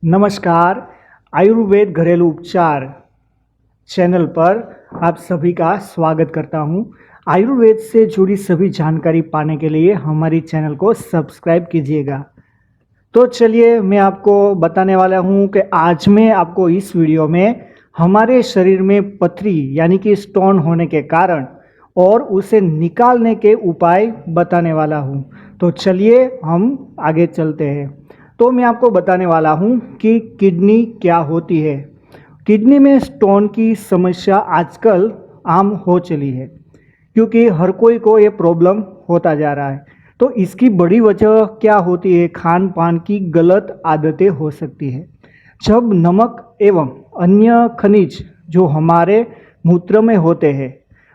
नमस्कार। आयुर्वेद घरेलू उपचार चैनल पर आप सभी का स्वागत करता हूं। आयुर्वेद से जुड़ी सभी जानकारी पाने के लिए हमारी चैनल को सब्सक्राइब कीजिएगा। तो चलिए मैं आपको बताने वाला हूं कि आज मैं आपको इस वीडियो में हमारे शरीर में पथरी यानी कि स्टोन होने के कारण और उसे निकालने के उपाय बताने वाला हूं। तो चलिए हम आगे चलते हैं। तो मैं आपको बताने वाला हूं कि किडनी क्या होती है। किडनी में स्टोन की समस्या आजकल आम हो चली है क्योंकि हर कोई को ये प्रॉब्लम होता जा रहा है। तो इसकी बड़ी वजह क्या होती है? खान पान की गलत आदतें हो सकती है। जब नमक एवं अन्य खनिज जो हमारे मूत्र में होते हैं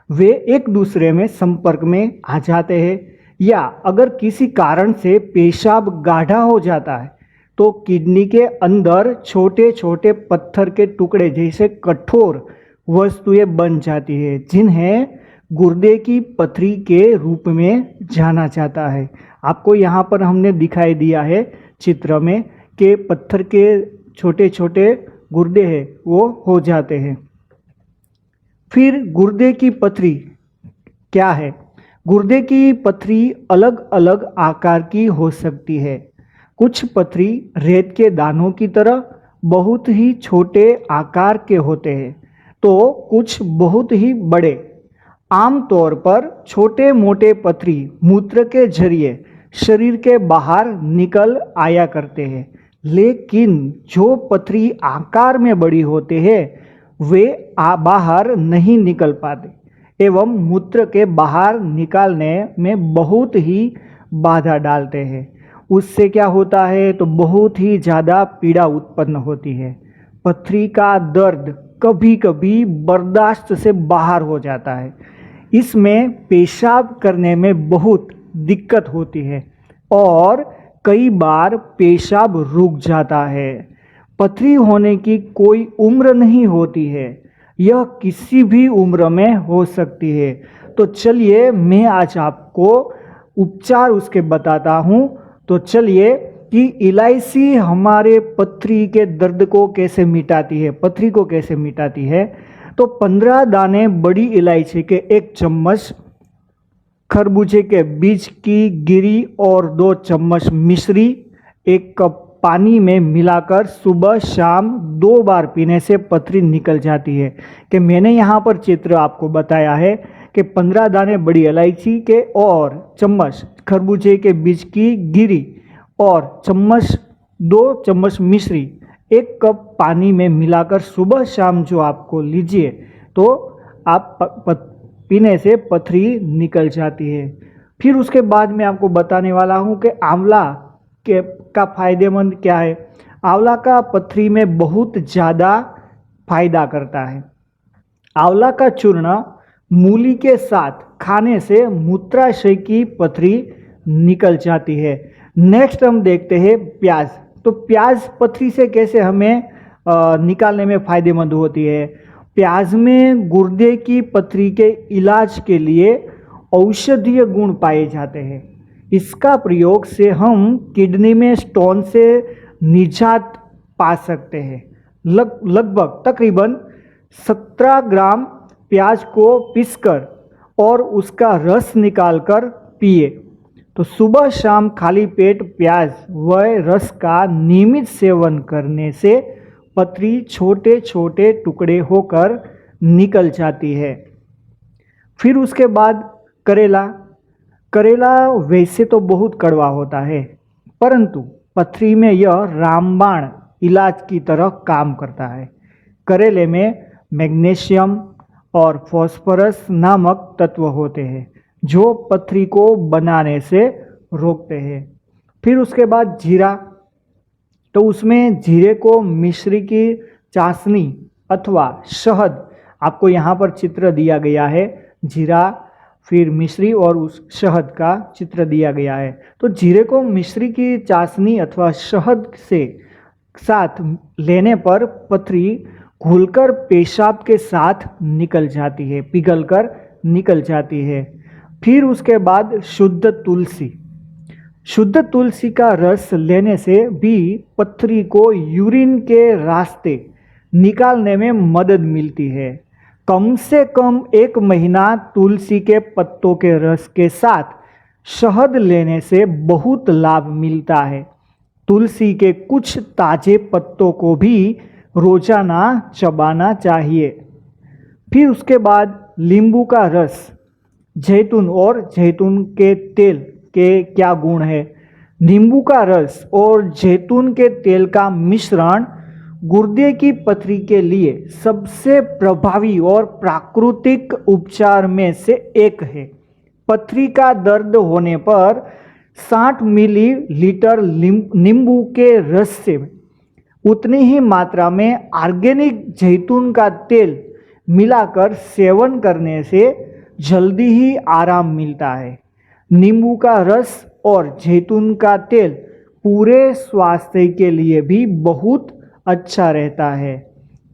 वे एक दूसरे में संपर्क में आ जाते हैं या अगर किसी कारण से पेशाब गाढ़ा हो जाता है तो किडनी के अंदर छोटे छोटे पत्थर के टुकड़े जैसे कठोर वस्तुएं बन जाती है जिन्हें गुर्दे की पथरी के रूप में जाना जाता है। आपको यहाँ पर हमने दिखाई दिया है चित्र में कि पत्थर के छोटे छोटे गुर्दे हैं वो हो जाते हैं। फिर गुर्दे की पथरी क्या है? गुर्दे की पथरी अलग अलग आकार की हो सकती है। कुछ पथरी रेत के दानों की तरह बहुत ही छोटे आकार के होते हैं तो कुछ बहुत ही बड़े। आमतौर पर छोटे मोटे पथरी मूत्र के जरिए शरीर के बाहर निकल आया करते हैं, लेकिन जो पथरी आकार में बड़ी होते हैं वे बाहर नहीं निकल पाते एवं मूत्र के बाहर निकालने में बहुत ही बाधा डालते हैं। उससे क्या होता है तो बहुत ही ज़्यादा पीड़ा उत्पन्न होती है। पथरी का दर्द कभी कभी बर्दाश्त से बाहर हो जाता है। इसमें पेशाब करने में बहुत दिक्कत होती है और कई बार पेशाब रुक जाता है। पथरी होने की कोई उम्र नहीं होती है, यह किसी भी उम्र में हो सकती है। तो चलिए मैं आज आपको उपचार उसके बताता हूँ। तो चलिए कि इलायची हमारे पथरी के दर्द को कैसे मिटाती है, पथरी को कैसे मिटाती है। तो 15 दाने बड़ी इलायची के 1 चम्मच, खरबूजे के बीज की गिरी और 2 चम्मच मिश्री 1 कप पानी में मिलाकर सुबह शाम 2 बार पीने से पथरी निकल जाती है। कि मैंने यहाँ पर चित्र आपको बताया है कि 15 दाने बड़ी इलायची के और चम्मच खरबूजे के बीज की गिरी और 2 चम्मच मिश्री 1 कप पानी में मिलाकर सुबह शाम जो आपको लीजिए तो आप पीने से पथरी निकल जाती है। फिर उसके बाद मैं आपको बताने वाला हूँ कि आंवला का फायदेमंद क्या है। आंवला का पथरी में बहुत ज़्यादा फायदा करता है। आंवला का चूर्ण मूली के साथ खाने से मूत्राशय की पथरी निकल जाती है। नेक्स्ट हम देखते हैं प्याज। तो प्याज पथरी से कैसे हमें निकालने में फायदेमंद होती है। प्याज में गुर्दे की पथरी के इलाज के लिए औषधीय गुण पाए जाते हैं। इसका प्रयोग से हम किडनी में स्टोन से निजात पा सकते हैं। लगभग तकरीबन 17 ग्राम प्याज को पीसकर और उसका रस निकालकर पिए। तो सुबह शाम खाली पेट प्याज व रस का नियमित सेवन करने से पथरी छोटे छोटे टुकड़े होकर निकल जाती है। फिर उसके बाद करेला। करेला वैसे तो बहुत कड़वा होता है परंतु पथरी में यह रामबाण इलाज की तरह काम करता है। करेले में मैग्नीशियम और फास्फोरस नामक तत्व होते हैं जो पथरी को बनाने से रोकते हैं। फिर उसके बाद जीरा। तो उसमें जीरे को मिश्री की चाशनी अथवा शहद, आपको यहाँ पर चित्र दिया गया है, जीरा फिर मिश्री और उस शहद का चित्र दिया गया है। तो जीरे को मिश्री की चाशनी अथवा शहद से साथ लेने पर पथरी घुलकर पेशाब के साथ निकल जाती है, पिघलकर निकल जाती है। फिर उसके बाद शुद्ध तुलसी। शुद्ध तुलसी का रस लेने से भी पथरी को यूरिन के रास्ते निकालने में मदद मिलती है। कम से कम 1 महीना तुलसी के पत्तों के रस के साथ शहद लेने से बहुत लाभ मिलता है। तुलसी के कुछ ताजे पत्तों को भी रोजाना चबाना चाहिए। फिर उसके बाद नींबू का रस। जैतून और जैतून के तेल के क्या गुण है? नींबू का रस और जैतून के तेल का मिश्रण गुर्दे की पथरी के लिए सबसे प्रभावी और प्राकृतिक उपचार में से एक है। पथरी का दर्द होने पर 60 मिलीलीटर नींबू के रस से उतनी ही मात्रा में ऑर्गेनिक जैतून का तेल मिलाकर सेवन करने से जल्दी ही आराम मिलता है। नींबू का रस और जैतून का तेल पूरे स्वास्थ्य के लिए भी बहुत अच्छा रहता है।